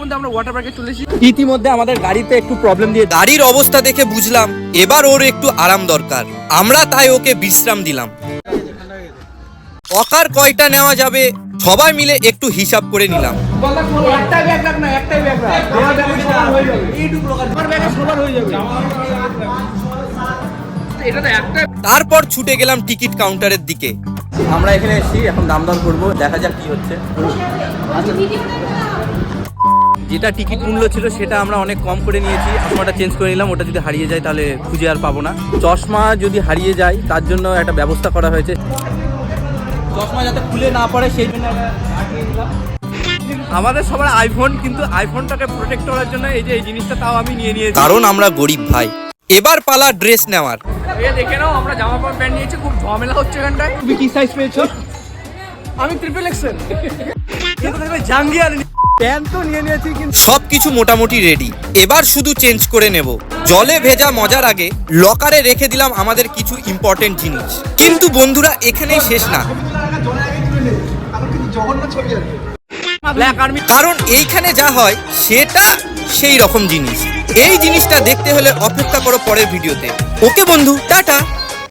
মধ্যে আমরা ওয়াটার পার্কে চলে এসেছি। ইতিমধ্যে আমাদের গাড়িতে একটু প্রবলেম দিয়ে গাড়ির অবস্থা দেখে বুঝলাম এবার ওর একটু আরাম দরকার। আমরা তাই ওকে বিশ্রাম দিলাম। অকার কয়টা নেওয়া যাবে সবাই মিলে একটু হিসাব করে নিলাম। তারপর ছুটে গেলাম টিকিট কাউন্টারের দিকে। আমরা এখানে এসেছি, এখন দাম দর করবো, দেখা যাক কি হচ্ছে। যেটা টিকিট মূল্য ছিল সেটা আমরা অনেক কম করে নিয়েছি। চশমাটা চেঞ্জ করে নিলাম, ওটা যদি হারিয়ে যায় তাহলে খুঁজে আর পাবো না। চশমা যদি হারিয়ে যায় তার জন্য একটা ব্যবস্থা করা হয়েছে, চশমা যাতে খুলে না পড়ে সেই জন্য আমাদের সবার আইফোন, কিন্তু আইফোনটাকে প্রোটেক্ট করার জন্য এই যে এই জিনিসটা তাও আমি নিয়ে নিয়েছি, কারণ আমরা গরিব ভাই। এবার পালা ড্রেস নেওয়ার। দেখে নাও, আমরা জামা প্যান্ট নিয়েছি, খুব ঝামেলা হচ্ছে এখানটায়। তুমি কি সাইজ পেয়েছো? আমি ট্রিপল এক্সেল। জাঙ্গিয়ার প্যান্ট তো নিয়ে নিয়েছি, কিন্তু সবকিছু মোটামুটি রেডি। এবার শুধু চেঞ্জ করে নেব। জলে ভেজা মজার আগে লকারে রেখে দিলাম আমাদের কিছু ইম্পর্টেন্ট জিনিস। কিন্তু বন্ধুরা এখানেই শেষ না, কারণ এইখানে যা হয় সেটা সেই রকম জিনিস। এই জিনিসটা দেখতে হলে অপেক্ষা করো পরের ভিডিওতে। ওকে বন্ধু, টাটা।